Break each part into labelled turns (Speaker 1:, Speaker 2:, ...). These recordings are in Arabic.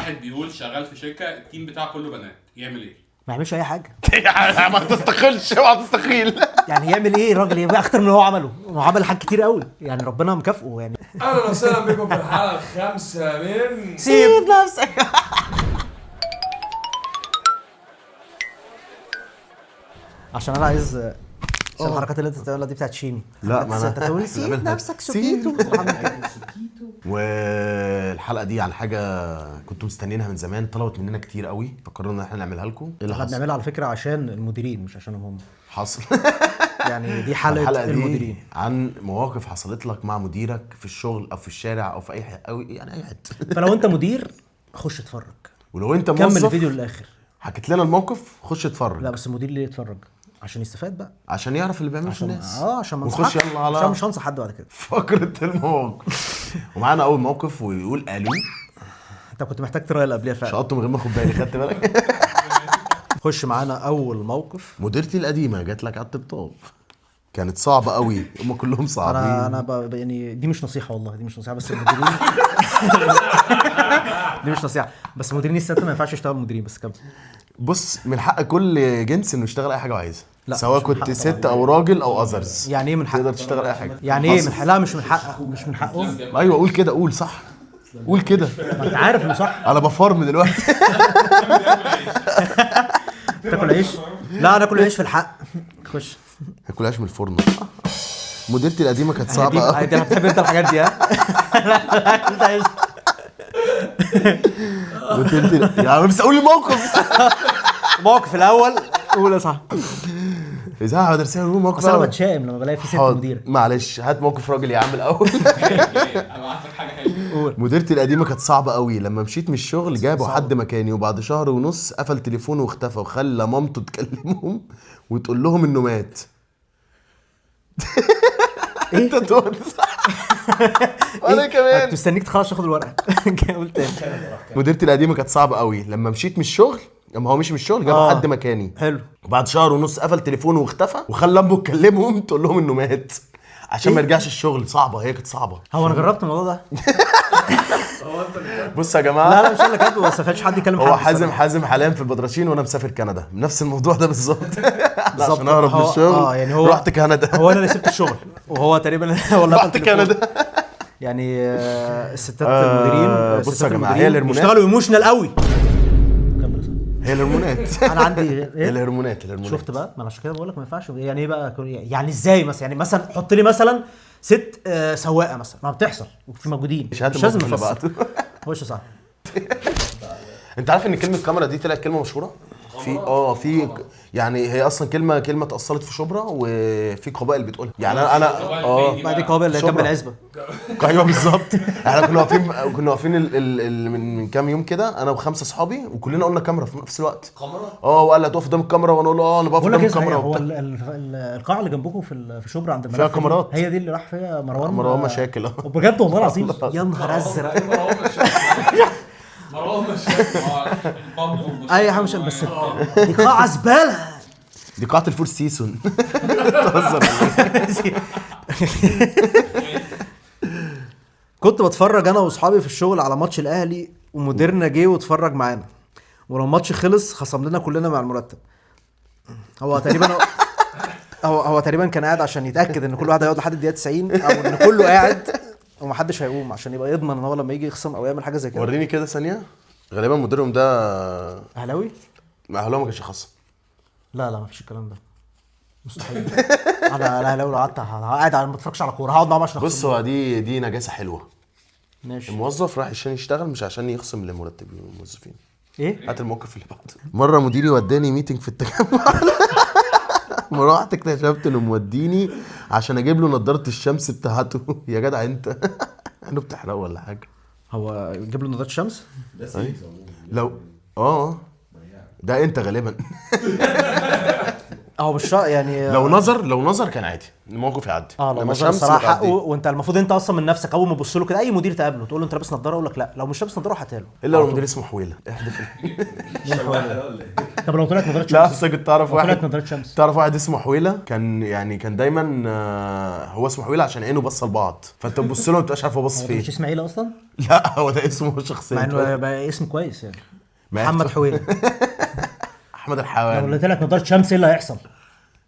Speaker 1: واحد بيقول شغال في شركه التيم بتاعه كله بنات، يعمل ايه؟
Speaker 2: ما يعملش اي حاجه.
Speaker 3: ما تستقلش، اوعى تستقيل.
Speaker 2: يعني يعمل ايه الراجل؟ يبقى اكتر من اللي هو عمله، هو عمل حاجات كتير قوي يعني، ربنا مكافئه يعني.
Speaker 4: اهلا وسهلا بكم في الحلقه الخامسه من
Speaker 2: سيب نفسك. عشان انا عايز الحركات اللي انت بتعملها دي بتاعت شيمي.
Speaker 3: لا، ما
Speaker 2: انت تقول سيب
Speaker 3: بنعملها.
Speaker 2: نفسك سكيتو.
Speaker 3: والحلقه دي على حاجه كنتوا مستنيينها من زمان، طلبت مننا كتير قوي، فقررنا ان احنا نعملها لكم. ايه اللي
Speaker 2: احنا
Speaker 3: حصل؟
Speaker 2: بنعملها على فكره عشان المديرين مش عشانهم هم.
Speaker 3: حصل.
Speaker 2: يعني دي حلقه
Speaker 3: دي
Speaker 2: المديرين
Speaker 3: عن مواقف حصلت لك مع مديرك في الشغل او في الشارع او في اي حته، او يعني اي حته.
Speaker 2: فلو انت مدير خش اتفرج،
Speaker 3: ولو انت
Speaker 2: كمل
Speaker 3: موظف
Speaker 2: الفيديو للاخر.
Speaker 3: حكيت لنا الموقف، خش اتفرج.
Speaker 2: لا بس المدير ليه يتفرج؟ عشان يستفاد بقى،
Speaker 3: عشان يعرف اللي بيعمله في الناس.
Speaker 2: عشان ما
Speaker 3: ونخش
Speaker 2: نصحش،
Speaker 3: يلا على
Speaker 2: عشان مش هنصح حد بعد كده.
Speaker 3: فقرة الموقف. ومعانا اول موقف ويقول الو.
Speaker 2: انت كنت محتاج تراي اللي قبلها فعلا.
Speaker 3: شقطته من غير ما اخد بالي، خدت بالك؟
Speaker 2: خش معانا اول موقف.
Speaker 3: مديرتي القديمه جات لك على الطبطاب، كانت صعبه قوي، هم كلهم صعبين.
Speaker 2: انا يعني دي مش نصيحه والله، دي مش نصيحه، بس المديرين دي مش نصيحه، بس مديرين الست ما ينفعش يشتغلوا مديرين. بس كمل.
Speaker 3: بص، من حق كل جنس انه يشتغل اي حاجه عايزها،
Speaker 2: لا،
Speaker 3: سواء
Speaker 2: مش من
Speaker 3: كنت
Speaker 2: حق
Speaker 3: ست
Speaker 2: طبعاً.
Speaker 3: او راجل او اذرز.
Speaker 2: يعني ايه من حق؟
Speaker 3: تقدر تشتغل اي حاجه.
Speaker 2: يعني ايه من حق؟ لا مش من حق، مش من حقهم.
Speaker 3: ايوه قول كده، قول صح، قول كده.
Speaker 2: ما انت عارف انه صح.
Speaker 3: انا بفرم دلوقتي.
Speaker 2: تاكل عيش؟ لا انا اكل عيش في الحق. خش.
Speaker 3: هاكلهاش من الفرن. مديرتي القديمه كانت صعبه قوي.
Speaker 2: انت بتحب انت الحاجات دي ها؟ لا
Speaker 3: مديرتي يا عم بس قول لي موقف.
Speaker 2: موقف الاول قول يا صاحبي.
Speaker 3: اذاعه مدرسيه قول موقف.
Speaker 2: بس انا بتشائم لما بلاقي في ست مديره.
Speaker 3: معلش هات موقف راجل يا عم الاول.
Speaker 1: ابعت لك حاجه حلوه.
Speaker 3: مديرتي القديمه كانت صعبه قوي، لما مشيت من الشغل جابوا حد مكاني، وبعد شهر ونص قفل تليفونه واختفى، وخلى مامته تكلمهم وتقول لهم انه مات. انت تقول وانا كمان
Speaker 2: كنت مستنيك تخلص تاخد الورقه. قلت تاني.
Speaker 3: مديرتي القديمه كانت صعبه قوي، لما مشيت من الشغل، لما هو مشي من الشغل جابوا حد مكاني.
Speaker 2: حلو.
Speaker 3: وبعد شهر ونص قفل تليفونه واختفى، وخلى امه تكلمهم تقول لهم انه مات عشان ما يرجعش الشغل. صعبه، هي كانت صعبه.
Speaker 2: هو انا جربت الموضوع ده.
Speaker 3: بص يا جماعه،
Speaker 2: لا مش انا اللي كاتبه، بس ما كانش حد يكلم حد.
Speaker 3: هو حازم حاليا في البدرشين وانا مسافر كندا، نفس الموضوع ده بالظبط. عشان اهرب من الشغل
Speaker 2: يعني هو
Speaker 3: رحت كندا.
Speaker 2: هو انا اللي سبت الشغل وهو تقريبا هو اللي
Speaker 3: رحت كندا.
Speaker 2: يعني الستات المديرين.
Speaker 3: بصوا يا جماعه، هي الهرمونات
Speaker 2: بيشتغلوا ايموشنال قوي.
Speaker 3: هي الهرمونات.
Speaker 2: انا عندي
Speaker 3: هي الهرمونات.
Speaker 2: شفت بقى، ما انا عشان كده بقول لك ما ينفعش. يعني ايه بقى؟ يعني ازاي مثلا؟ يعني مثلا حط لي مثلا ست سواقه مثلا، ما بتحصل وفي موجودين، مش لازم نفصل. خش صح.
Speaker 3: انت عارف ان كلمه كاميرا دي طلعت كلمه مشهوره في يعني هي اصلا كلمه اتاصلت في شبرا، وفي قبائل بتقولها. يعني انا
Speaker 2: ما دي قبائل اللي جنب العزبه.
Speaker 3: ايوه بالظبط. احنا كنا واقفين من كام يوم كده، انا وخمسه اصحابي، وكلنا قلنا كاميرا في نفس الوقت.
Speaker 4: كاميرا؟
Speaker 3: وقال لي هتقف قدام الكاميرا، وانا اقول له انا بقف قدام الكاميرا.
Speaker 2: هو القاعه اللي جنبكم في شبرا عند
Speaker 3: فيها كاميرات.
Speaker 2: هي دي اللي راح فيها
Speaker 3: مروان مشاكل.
Speaker 2: بجد والله العظيم. يا نهار ازرق.
Speaker 1: مروان مشاكل.
Speaker 2: اي حاجه مش بس دي قاعه زباله.
Speaker 3: دي قاعه الفور سيزون.
Speaker 2: كنت بتفرج انا واصحابي في الشغل على ماتش الاهلي، ومديرنا جه واتفرج معانا، ولما الماتش خلص خصم لنا كلنا مع المرتب. هو تقريبا كان قاعد عشان يتاكد ان كل واحد هيقعد لحد الدقيقه 90، او ان كله قاعد ومحدش هيقوم، عشان يبقى يضمن ان هو لما يجي يخصم او يعمل حاجه زي كده.
Speaker 3: وريني كده ثانيه. غالبا مديرهم ده
Speaker 2: اهلاوي.
Speaker 3: اهلاوي ما كانش خصم.
Speaker 2: لا مفيش الكلام ده، مستحيل. انا اهلاوي لو قعدت قاعد ما اتفرجش على كوره، هقعد معاه عشان
Speaker 3: بص، هو دي نجاسه حلوه.
Speaker 2: ماشي.
Speaker 3: الموظف راح عشان يشتغل، مش عشان يخصم للمرتبين والموظفين.
Speaker 2: ايه؟
Speaker 3: هات الموقف اللي بعده. مره مديري وداني ميتنج في التجمع. ما رحت اكتشفت انه موديني عشان اجيب له نضاره الشمس بتاعته. يا جدع انت انه بتحرقه ولا حاجه؟
Speaker 2: هو جاب له نضاره شمس؟
Speaker 3: لو ده انت غالبا.
Speaker 2: هو مش يعني
Speaker 3: لو نظر كان عادي الموقف يعدي.
Speaker 2: لو
Speaker 3: لما
Speaker 2: نظر
Speaker 3: شمس
Speaker 2: الصراحه
Speaker 3: بتعدي.
Speaker 2: حقه، وانت المفروض انت اصلا من نفسك اول ما تبص له كده اي مدير تقابله تقول له انت لابس نظاره، يقول لك لا، لو مش لابس نظاره هاتها له.
Speaker 3: الا لو مدير اسمه حويله احذف.
Speaker 2: طب لو طلعت نظاره
Speaker 3: لا
Speaker 2: شمس،
Speaker 3: اصل كنت تعرف
Speaker 2: طلعت
Speaker 3: واحد
Speaker 2: نظاره شمس
Speaker 3: تعرف واحد اسمه حويله، كان دايما هو اسمه حويله عشان عينه باصه لبعض، فانت تبص له ما تبقاش عارف هو باص
Speaker 2: هو
Speaker 3: فين.
Speaker 2: مش اسماعيل اصلا؟
Speaker 3: لا هو ده اسمه شخصيا،
Speaker 2: مع انه بقى اسم كويس يعني.
Speaker 3: ما
Speaker 2: محمد
Speaker 3: يفتح.
Speaker 2: حويله.
Speaker 3: احمد
Speaker 2: لو
Speaker 3: الحيوان
Speaker 2: طلعت نظاره شمس ايه اللي هيحصل؟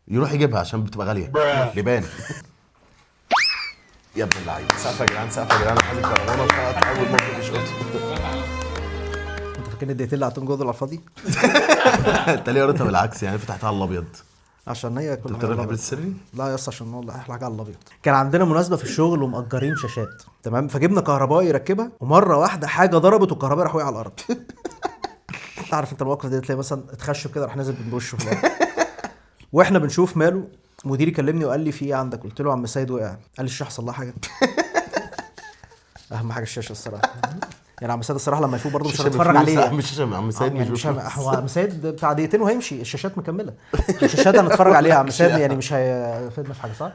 Speaker 3: يروح يجيبها عشان بتبقى غاليه. لبان يا ابن اللعيبه. سقف يا جدعان، سقف يا جدعان، عايز الكرامونه بتاعت اول مره في شوط.
Speaker 2: انت فاكرني الدقيقتين اللي قعدتهم جوه دول على الفاضي؟
Speaker 3: انت ليه قريتها بالعكس يعني فتحتها على الابيض؟
Speaker 2: عشان هي كل
Speaker 3: انت الحبل السري؟
Speaker 2: لا يا اسطى عشان والله احلى حاجه على الابيض. كان عندنا مناسبه في الشغل ومأجرين شاشات، تمام، فجبنا كهربائي يركبها، ومره واحده حاجه ضربت والكهربائي راح وقع على الارض. انت عارف انت المواقف دي تلاقي مثلا اتخشب كده راح نازل بوشه في الارض. واحنا بنشوف ماله، مديري كلمني وقال لي في ايه عندك؟ قلت له عم سيد وقع. قال لي الشاشه حصل لها حاجه. اهم حاجه الشاشه الصراحه. يعني عم سيد الصراحه لما يفوق برضه مش هنتفرج عليه.
Speaker 3: مش شاشه عم سيد،
Speaker 2: يعني
Speaker 3: مش
Speaker 2: هو عم سيد بتاع دقيقتين وهيمشي، الشاشات مكمله. الشاشات هنتفرج عليها. عم سيد يعني مش هيفيدنا في حاجه صح؟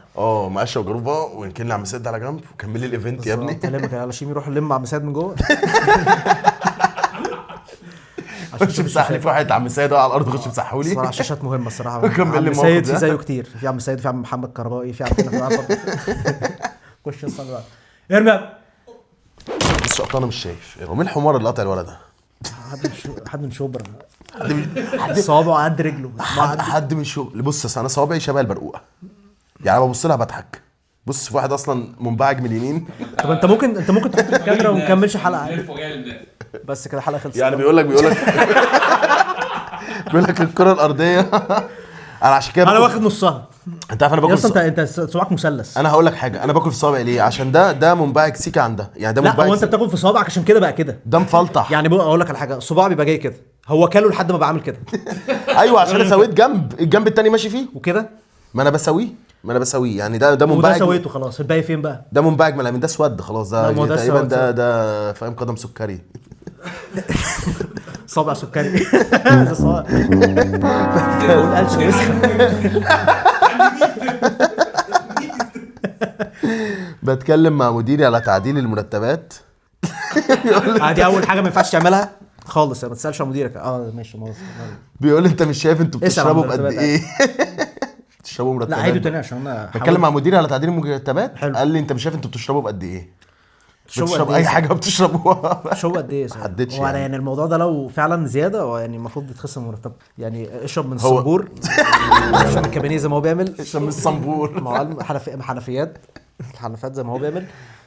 Speaker 3: مقشه وجروبه، وكان لي عم سيد على جنب وكمل لي الايفنت يا ابني.
Speaker 2: كلامك يا شيمي روح لم عم سيد من جوه.
Speaker 3: خش مسح لي في واحد عم سيد على الارض، خش مسحه لي.
Speaker 2: الصراحه الشاشات مهمه الصراحه.
Speaker 3: كمل لي
Speaker 2: عم سيد
Speaker 3: الموقف
Speaker 2: في
Speaker 3: ده.
Speaker 2: زيه كتير، في عم سيد، في عم محمد كربائي، في عندنا خش نصلي بقى. ارمي
Speaker 3: بس شقطانه مش شايف. ومين الحمار اللي قطع الولد ده؟
Speaker 2: حد من شبرا، حد صوابعه قد رجله.
Speaker 3: حد من شو. بص انا صوابعي شبه البرقوقه، يعني ببص لها بضحك. بص في واحد اصلا منبعج من اليمين.
Speaker 2: طب انت ممكن تحط في الكاميرا وما نكملش حلقه عادي.
Speaker 1: لف وجاي للناس.
Speaker 2: بس كده حلقه خلصت.
Speaker 3: يعني بيقول لك بيقول لك الكره الارضيه. انا عشان كده
Speaker 2: انا
Speaker 3: باكل.
Speaker 2: واخد نصها.
Speaker 3: انت عارف انا
Speaker 2: يا
Speaker 3: باكل
Speaker 2: اسطى انت صباعك مثلث.
Speaker 3: انا هقول لك حاجه، انا باكل في صوابعي ليه؟ عشان ده منبعج سيكا عن ده، يعني ده
Speaker 2: لا
Speaker 3: منبعج
Speaker 2: هو انت بتاكل في صوابعك عشان كده بقى كده.
Speaker 3: ده مفلطح.
Speaker 2: يعني اقول لك على حاجه، الصباع بيبقى جاي كده، هو كاله لحد ما بعمل كده
Speaker 3: ايوه عشان انا سويت الجنب التاني ماشي فيه،
Speaker 2: وكده،
Speaker 3: ما انا بسويه يعني ده
Speaker 2: وده
Speaker 3: منبعج.
Speaker 2: سويته خلاص، الباقي فين بقى؟
Speaker 3: ده منبعج من اليمين، ده سود خلاص،
Speaker 2: لا، ما هو
Speaker 3: ده
Speaker 2: ده
Speaker 3: تقريبا
Speaker 2: سود.
Speaker 3: ده فاهم قدم سكري.
Speaker 2: صابع سكري. ده صابع. والقلش وسخ.
Speaker 3: بتكلم مع مديري على تعديل المرتبات.
Speaker 2: دي اول حاجه ما ينفعش تعملها خالص، ما تسالش على مديرك. ماشي ماشي.
Speaker 3: بيقول لي انت مش شايف انتوا
Speaker 2: اسأل عن
Speaker 3: بتشربوا بقد
Speaker 2: المرتبات.
Speaker 3: ايه؟ بتشربوا
Speaker 2: لا
Speaker 3: مرتبات.
Speaker 2: عيدوا تاني عشان انا
Speaker 3: بتكلم مع مديري على تعديل المرتبات.
Speaker 2: حلو.
Speaker 3: قال لي انت مش شايف انتوا بتشربوا بقد ايه؟
Speaker 2: بتشربوا
Speaker 3: بتشرب
Speaker 2: قد
Speaker 3: اي
Speaker 2: إيه؟
Speaker 3: حاجه بتشربوها.
Speaker 2: شو قد ايه؟
Speaker 3: حددش
Speaker 2: هو
Speaker 3: يعني.
Speaker 2: يعني الموضوع ده لو فعلا زياده هو يعني المفروض يتخصم مرتب. يعني اشرب من
Speaker 3: هو-
Speaker 2: الصنبور، اشرب من الكابينيه زي ما هو بيعمل،
Speaker 3: اشرب من الصنبور.
Speaker 2: ما هو حنفيات الحنفيات زي ما هو بيعمل،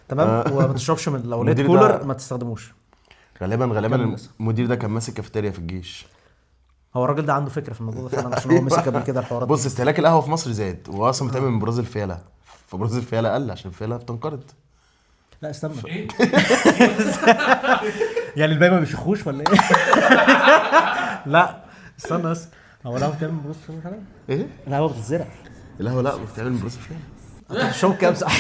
Speaker 2: تمام. وما تشربش من لو لقيت
Speaker 3: المدير
Speaker 2: كولر
Speaker 3: ده-
Speaker 2: ما تستخدموش.
Speaker 3: غالبا
Speaker 2: كمل.
Speaker 3: المدير ده كان ماسك كافيتيريا في الجيش.
Speaker 2: هو الراجل ده عنده فكره في الموضوع ده فعلا، عشان هو مسك قبل كده الحوارات
Speaker 3: بص
Speaker 2: دي.
Speaker 3: استهلاك القهوه في مصر زاد، وهو اصلا بتعمل من براز الفيله، فبراز الفيله قل عشان الفيله بتنقرض.
Speaker 2: لا استنى،
Speaker 1: ايه؟
Speaker 2: يعني الباقي ما بيشخوش ولا ايه؟ لا استنى بس، هو القهوه بتعمل بروس فعلا؟
Speaker 3: ايه؟
Speaker 2: القهوه بتتزرع.
Speaker 3: القهوه لا بتعمل من براز الفيله.
Speaker 2: انت بتشرب كام ساعه؟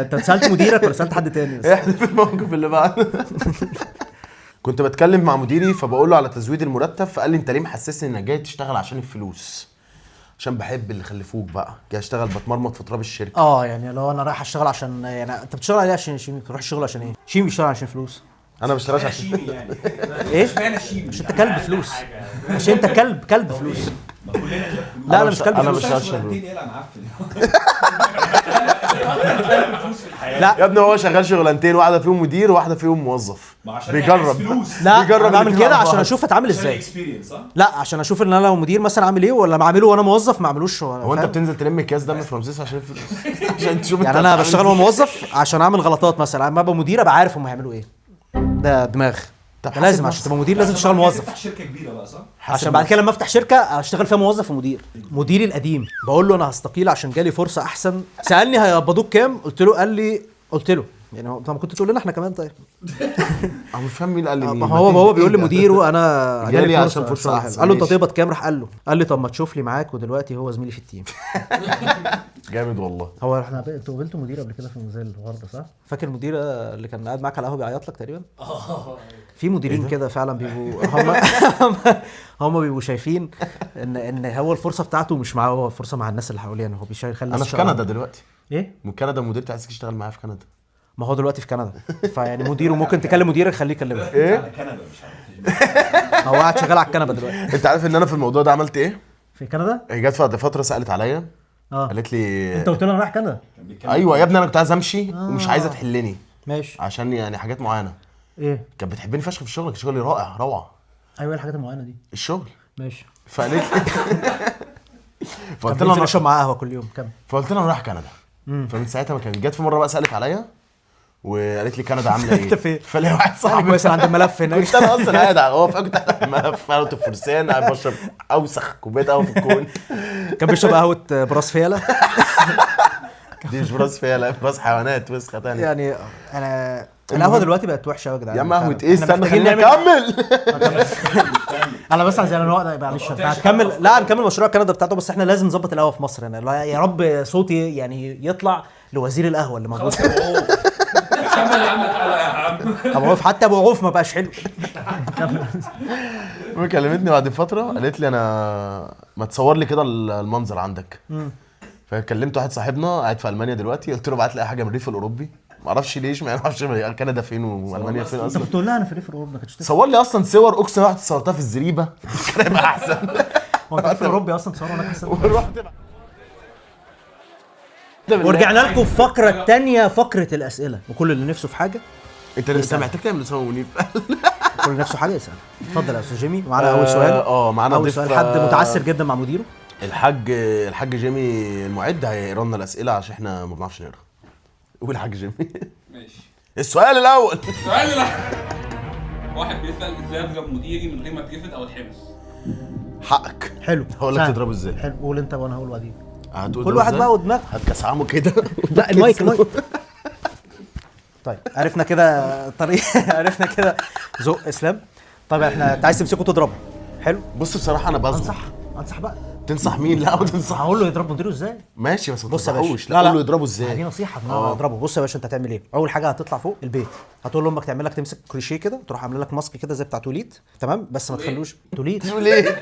Speaker 2: انت سالت مديرك ولا سالت حد تاني؟ بس
Speaker 3: احنا في الموقف اللي بعد. كنت بتكلم مع مديري فبقول له على تزويد المرتب، فقال لي انت ليه محسسني انك جاي تشتغل عشان الفلوس؟ عشان بحب اللي خلفوك بقى، جاي اشتغل بتمرمط في تراب الشركه.
Speaker 2: يعني لو انا رايح اشتغل عشان، يعني انت بتشتغل عليه عشان شيمي، تروح الشغل عشان ايه؟ شيمي بيشتغل عشان فلوس.
Speaker 3: انا ما بشتغلش عشان
Speaker 1: شيمي يعني.
Speaker 2: ايه؟
Speaker 1: اشمعنى شيمي؟
Speaker 2: عشان انت كلب فلوس، عشان انت كلب فلوس. لا انا مش كلب
Speaker 3: انا
Speaker 2: فلوس.
Speaker 3: مش عشان فلوس.
Speaker 2: لا
Speaker 3: يا ابني هو شغال شغلانتين، واحده فيهم مدير وواحده فيهم موظف. بيجرب.
Speaker 2: لا
Speaker 3: بيجرب
Speaker 2: انا بعمل
Speaker 3: الاتنين
Speaker 2: كده
Speaker 3: مع
Speaker 2: عشان
Speaker 3: بعض.
Speaker 2: اشوف اتعامل ازاي.
Speaker 4: اكسبيرينس صح؟
Speaker 2: لا عشان اشوف ان انا لو مدير مثلا عامل ايه، ولا بعمله وانا موظف ما اعملوش.
Speaker 3: هو انت بتنزل تلم اكياس دم في رمسيس عشان الفلوس؟ عشان تشوف
Speaker 2: يعني
Speaker 3: انت
Speaker 2: انا
Speaker 3: هتعمل
Speaker 2: بشتغل
Speaker 3: ازاي.
Speaker 2: وانا موظف عشان اعمل غلطات مثلا، اما ابقى مدير ابقى عارف هم هيعملوا ايه. ده دماغ.
Speaker 3: طب
Speaker 2: ده لازم
Speaker 3: حاسب
Speaker 2: عشان تبقى مدير لازم تشتغل موظف،
Speaker 4: تفتح شركه كبيره بقى صح؟
Speaker 2: عشان بعد كده لما افتح شركه اشتغل فيها موظف ومدير. مديري القديم بقول له انا هستقيل عشان جالي فرصه احسن، سالني هيقبضوك كام، قلت له يعني هو طب ما كنت تقول لنا احنا كمان طيب.
Speaker 3: انا مش فاهم مين قال لي مين.
Speaker 2: ما هو بيقول لي مديره انا
Speaker 3: جالي
Speaker 2: جالي
Speaker 3: عشان فرصة
Speaker 2: حلوة.
Speaker 3: أحسن.
Speaker 2: قال له انت
Speaker 3: ماشي.
Speaker 2: تقبض كام؟ راح قال لي طب ما تشوف لي معاك، ودلوقتي هو زميلي في التيم.
Speaker 3: جامد والله.
Speaker 2: هو احنا انتوا قابلتوا مدير قبل كده في الموزيل النهارده صح؟ فاكر المدير اللي كان قاعد معاك على القهوه بيعيط لك تقريبا؟ في مديرين كده فعلا بيبقوا هم بيبقوا شايفين ان هو الفرصه بتاعته مش معاه، هو الفرصه مع الناس اللي حواليه، هو بيخلي
Speaker 3: انا
Speaker 2: الناس
Speaker 3: في كندا دلوقتي.
Speaker 2: ايه؟
Speaker 3: من كندا مديرتي عايزك تشتغل معايا في كندا.
Speaker 2: ما هو دلوقتي في كندا، فيعني مديره ممكن تكلم مديرك خليه يكلمك.
Speaker 3: ايه؟
Speaker 2: هو قاعد شغال على الكنبه دلوقتي.
Speaker 3: انت عارف ان انا في الموضوع ده عملت ايه؟
Speaker 2: في كندا؟
Speaker 3: هي جت فتره سالت عليا، قالت لي
Speaker 2: انت قلت له انا رايح كندا.
Speaker 3: ايوه يا ابني انا كنت عايز امشي ومش عايزه تحلني
Speaker 2: ماشي.
Speaker 3: عشان يعني حاجات معينه.
Speaker 2: ايه؟
Speaker 3: كانت بتحبني فشخ في الشغل، كان شغلي رائع روعه.
Speaker 2: ايوه الحاجات المعينه دي.
Speaker 3: الشغل.
Speaker 2: ماشي.
Speaker 3: فقالت لي فقلت
Speaker 2: طب
Speaker 3: لها
Speaker 2: ننزل نشرب معاه قهوه كل يوم كم؟
Speaker 3: فقلت لها انا رايح كندا. فمن ساعتها ما كانت جت في مره بقى سالت عليا وقالت لي كندا عامله ايه؟
Speaker 2: انت فين؟
Speaker 3: فلي واحد صاحبي
Speaker 2: مثلا عند الملف هناك.
Speaker 3: كنت انا اصلا قاعد هو كنت تحت الملف قهوه الفرسان قاعد بشرب اوسخ كوبايه قهوه في الكون.
Speaker 2: كان بيشرب قهوه براس فيله.
Speaker 3: دي مش براس فيها، لا براس حيوانات وسخه تانية.
Speaker 2: يعني انا القهوه دلوقتي بقت وحشه قوي يا جدعان.
Speaker 3: يا عم قهوه
Speaker 2: فعلا.
Speaker 3: ايه؟
Speaker 2: احنا
Speaker 3: استنى
Speaker 2: محتاجين
Speaker 3: خليني
Speaker 2: نعمل-
Speaker 3: اكمل.
Speaker 2: انا بس عايز نقعد معلش هنكمل. لا هنكمل مشروع كندا بتاعته، بس احنا لازم نظبط القهوه في مصر هنا. لا، يا رب صوتي يعني يطلع لوزير القهوه اللي موجود.
Speaker 4: كمل يا عم الحلقه يا عم.
Speaker 2: ابو عوف، حتى ابو عوف ما بقاش حلو.
Speaker 3: كلمتني بعد فتره قالت لي انا ما تصور لي كده المنظر عندك. فكلمت واحد صاحبنا قاعد في المانيا دلوقتي، قلت له ابعت لي اي حاجه من الريف الاوروبي. ما اعرفش ليش، ما اعرفش كندا فين والمانيا فين اصلا.
Speaker 2: بتقول لها انا في ريف اوروبا ما كنتش
Speaker 3: صور لي اصلا صور اقسم بالله صورتها في الزريبه كان هيبقى احسن.
Speaker 2: هو انت في اوروبا اصلا تصوروا هناك احسن.
Speaker 3: ورحت
Speaker 2: ورجعنا لكم في فقره الثانيه، فقره الاسئله، وكل اللي نفسه في حاجه
Speaker 3: انت لسه محتاج تعمل اسامه منيب.
Speaker 2: كل اللي نفسه حاجه يسال. اتفضل يا استاذ جيمي، ومعانا اول سؤال.
Speaker 3: معانا
Speaker 2: اول
Speaker 3: ضيف
Speaker 2: سؤال حد متعسر جدا مع مديره.
Speaker 3: الحاج جيمي المعد هيقرا لنا الاسئله عشان احنا ما بنعرفش نقرا. قول يا حاج جيمي.
Speaker 1: ماشي.
Speaker 3: السؤال الاول.
Speaker 1: سؤال لا. واحد بيسأل ازاي اضرب مديري من غير ما اترفد او اتحبس.
Speaker 3: حقك.
Speaker 2: حلو.
Speaker 3: هقول لك
Speaker 2: سهل.
Speaker 3: تضربه ازاي.
Speaker 2: حلو، قول انت وانا هقول بعدين.
Speaker 3: هتقول
Speaker 2: كل
Speaker 3: تضربه
Speaker 2: واحد
Speaker 3: ازاي؟
Speaker 2: بقى ودماغه.
Speaker 3: هتكسعمه كده.
Speaker 2: لا المايك. طيب عرفنا كده طريق. عرفنا كده ذوق اسلام. طيب احنا انت عايز تمسكه تضربه. حلو.
Speaker 3: بص بصراحه انا بصغر.
Speaker 2: انصح بقى.
Speaker 3: تنصح مين؟ لا ما تنصح.
Speaker 2: هقول له يضرب مديره ازاي.
Speaker 3: ماشي بس ما
Speaker 2: بص يا باشا،
Speaker 3: تنصحوش. لا قول له يضربه
Speaker 2: دي
Speaker 3: ازاي.
Speaker 2: نصيحه ان انا اضربه. بص يا باشا انت هتعمل ايه؟ اول حاجه هتطلع فوق البيت، هتقول لامك تعمل لك تمسك كريشيه كده، تروح عامله لك ماسك كده زي بتاع توليت، تمام؟ بس ما تخلوش توليت.
Speaker 3: تقول ايه؟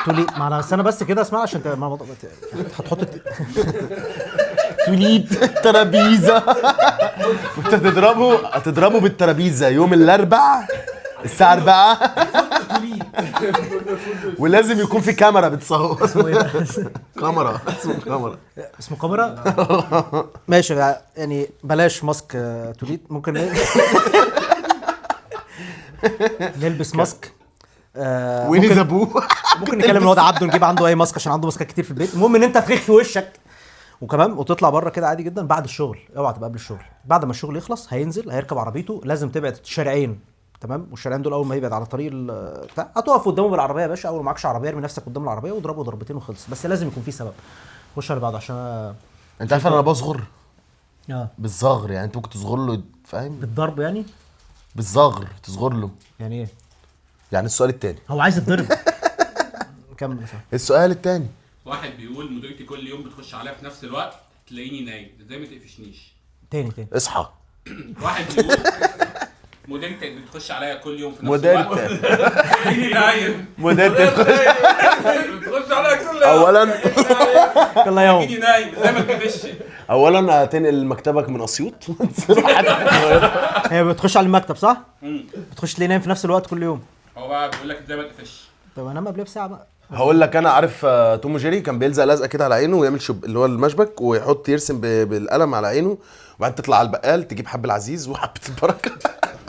Speaker 2: توليت. ما انا استنى بس كده اسمع عشان هتحط
Speaker 3: توليد ترابيزه. وانت هتضربه بالترابيزه يوم الاربع الساعه 4. ولازم يكون في كاميرا بتصور. كاميرا اسمه كاميرا.
Speaker 2: اسمه كاميرا. ماشي يعني بلاش ماسك توليت، ممكن نلبس ماسك.
Speaker 3: ويني ذا بو.
Speaker 2: ممكن نكلم الواد عبده نجيب عنده اي ماسك عشان عنده ماسكات كتير في البيت. المهم ان انت تريخ في وشك وكمان وتطلع بره كده عادي جدا بعد الشغل. اوعى تبقى قبل الشغل. بعد ما الشغل يخلص هينزل هيركب عربيته، لازم تبعد شارعين، تمام؟ والشارعين دول اول ما يبعد على طريق بتاع هتقف قدامه بالعربيه يا باشا. اول ما معكش عربيه ارمي نفسك قدام العربيه واضربه ضربتين وخلص. بس لازم يكون في سبب. خش على بعض عشان
Speaker 3: انت عارف انا بصغر
Speaker 2: اه
Speaker 3: بالصغر، يعني انت ممكن تصغر له فاهم؟
Speaker 2: بالضرب يعني.
Speaker 3: بالصغر تصغر له.
Speaker 2: يعني ايه؟
Speaker 3: يعني السؤال الثاني.
Speaker 2: هو عايز يتضرب. كمل مثلا.
Speaker 3: السؤال الثاني.
Speaker 1: واحد بيقول مديرتي كل يوم بتخش عليا في نفس الوقت تلاقيني نايم، ازاي ما تقفشنيش؟
Speaker 2: تاني
Speaker 3: اصحى.
Speaker 1: واحد بيقول مديرتي بتخش عليا كل يوم في نفس
Speaker 3: مديرتك.
Speaker 1: الوقت تلاقيني نايم.
Speaker 3: مديرتك.
Speaker 4: بتخش عليا كل يوم.
Speaker 3: اولا
Speaker 2: كل يوم.
Speaker 1: تلاقيني نايم، ازاي ما تقفش؟
Speaker 3: اولا هتنقل مكتبك من اسيوط.
Speaker 2: هي بتخش على المكتب صح؟ بتخش تلاقيه نايم في نفس الوقت كل يوم.
Speaker 1: هو بقى بيقول لك ازاي ما تقفش؟
Speaker 2: طب انام قبلها بساعه بقى.
Speaker 3: هقول لك انا عارف توم وجيري كان بيلزق لزقه كده على عينه ويعمل اللي هو المشبك ويحط يرسم بالقلم على عينه، وبعدين تطلع على البقال تجيب حب العزيز وحبه البركه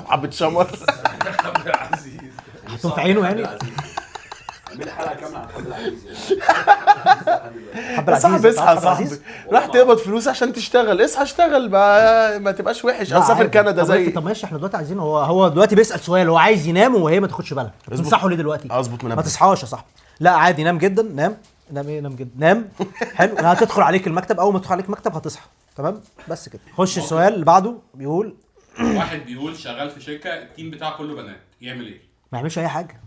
Speaker 3: وحبه شمر.
Speaker 2: حطهم في عينه يعني.
Speaker 5: اعمل حلقه كامله عن حب العزيز.
Speaker 2: حب
Speaker 3: يا صاحبي اصحى يا
Speaker 2: حب
Speaker 3: صاحبي،
Speaker 2: العزيز؟
Speaker 3: راح تقبض فلوس عشان تشتغل. اصحى اشتغل بقى ما تبقاش وحش. انا سافر كندا زي.
Speaker 2: طب ماشي احنا دلوقتي عايزين هو دلوقتي بيسال سؤال، هو عايز ينام وهي ما تاخدش بالها. تنصحه ليه دلوقتي؟
Speaker 3: اظبط
Speaker 2: ما
Speaker 3: منبه.
Speaker 2: تصحاش يا صاحبي. لا عادي نام جدا. نام ايه؟ نام جدا. نام. حلو. هتدخل عليك المكتب، اول ما تدخل عليك المكتب هتصحى، تمام بس كده. خش السؤال اللي بعده بيقول
Speaker 1: واحد بيقول شغال في شركه التيم بتاعه كله بنات، يعمل ايه؟
Speaker 2: ما يعملش اي حاجه.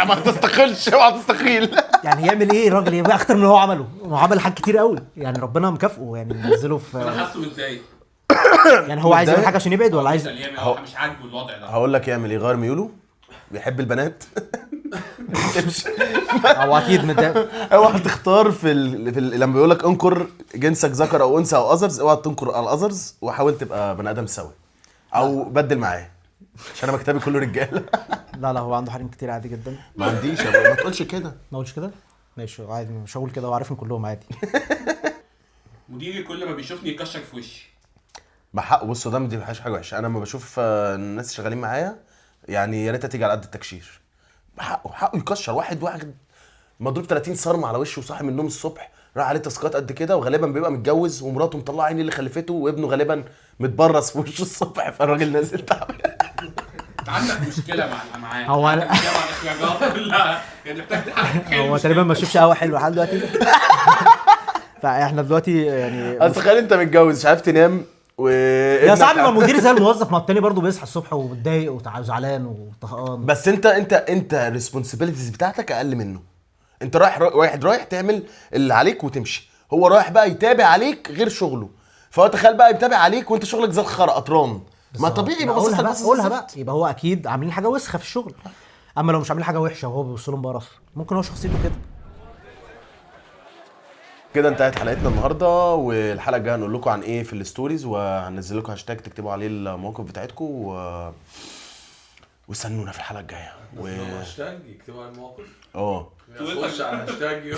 Speaker 3: ما تستقلش، اوعى تستقيل.
Speaker 2: يعني يعمل ايه الراجل؟ يبقى اكتر من اللي هو عمله، هو عمل حاجات كتير قوي يعني، ربنا مكافئه يعني، منزله
Speaker 1: انا
Speaker 2: في
Speaker 1: حاسه متضايق.
Speaker 2: يعني هو عايز يعمل حاجه عشان يبعد ولا عايز
Speaker 1: يعمل مش عاجبه الوضع ده.
Speaker 3: هقول لك يعمل ايه، غير ميوله، بيحب البنات.
Speaker 2: هو اكيد متضايق.
Speaker 3: اوعى تختار لما بيقول لك انكر جنسك ذكر او انثى او اذرز، اوعى تنكر على الاذرز، وحاول تبقى بني ادم سوي او بدل معاه، عشان انا مكتبي كله رجاله.
Speaker 2: لا هو عنده حريم كتير عادي جدا.
Speaker 3: ما عنديش، ما تقولش كده.
Speaker 2: ما اقولش كده ماشي عادي، مش هقول كده وعارفهم كلهم عادي.
Speaker 1: مديري كل ما بيشوفني يكشر في وشي.
Speaker 3: بحق بصوا، ده ما دي حاجه وحشه. انا لما بشوف الناس شغالين معايا يعني يا ريتها تيجي على قد التكشير. حقه يكشر. واحد مضروب 30 صرمه على وشه وصاحي من النوم الصبح، راح عليه تاسكات قد كده، وغالبا بيبقى متجوز ومراته مطلعه عيني اللي خلفته، وابنه غالبا متبرص في وشه الصبح، فالراجل نازل تعبان.
Speaker 1: انت عندك مشكله معاه.
Speaker 2: هو
Speaker 1: عندك مشكله مع الاخراجات كلها، يعني محتاج تحقق.
Speaker 2: هو تقريبا ما شافش قهوه حلوه لحد دلوقتي. فاحنا دلوقتي يعني
Speaker 3: اصل تخيل انت متجوز مش عارف تنام
Speaker 2: يا صاحبي، ما المدير زي الموظف، ما التاني برضه بيصحى الصبح ومتضايق وزعلان وطهقان.
Speaker 3: بس انت الريسبونسبيلتيز بتاعتك اقل منه. انت رايح تعمل اللي عليك وتمشي، هو رايح بقى يتابع عليك غير شغله، فهو تخيل بقى يتابع عليك وانت شغلك زي الخرا قطران. ما طبيعي يبقى
Speaker 2: قولها
Speaker 3: باصص
Speaker 2: بقى
Speaker 3: لك
Speaker 2: قولها بقى، يبقى هو اكيد عاملين حاجه وسخه في الشغل. اما لو مش عاملين حاجه وحشه وهو بيبص لهم بقرف، ممكن هو شخصيته كده.
Speaker 3: كده انتهت حلقتنا النهارده، والحلقه الجايه هنقول لكم عن ايه في الستوريز، وهننزل لكم هاشتاج تكتبوا عليه المواقف بتاعتكم واستنونا في الحلقه الجايه.
Speaker 4: هاشتاج يكتبوا على المواقف.
Speaker 3: خش
Speaker 4: على هاشتاج.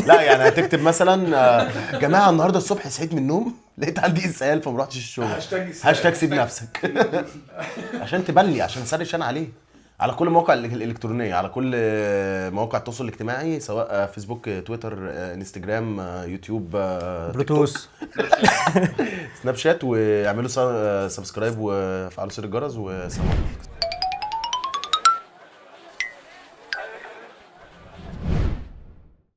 Speaker 3: لا يعني هتكتب مثلا جماعه النهارده الصبح صحيت من النوم لقيت عندي اسهال فما رحتش الشغل. هاشتاج سيب نفسك. عشان تبلي، عشان اسرش انا عليه على كل المواقع الالكترونيه، على كل مواقع التواصل الاجتماعي، سواء فيسبوك، تويتر، انستجرام، يوتيوب،
Speaker 2: بلوتوث،
Speaker 3: سناب شات. واعملوا سبسكرايب وفعلوا زر الجرس، وسلام عليكم.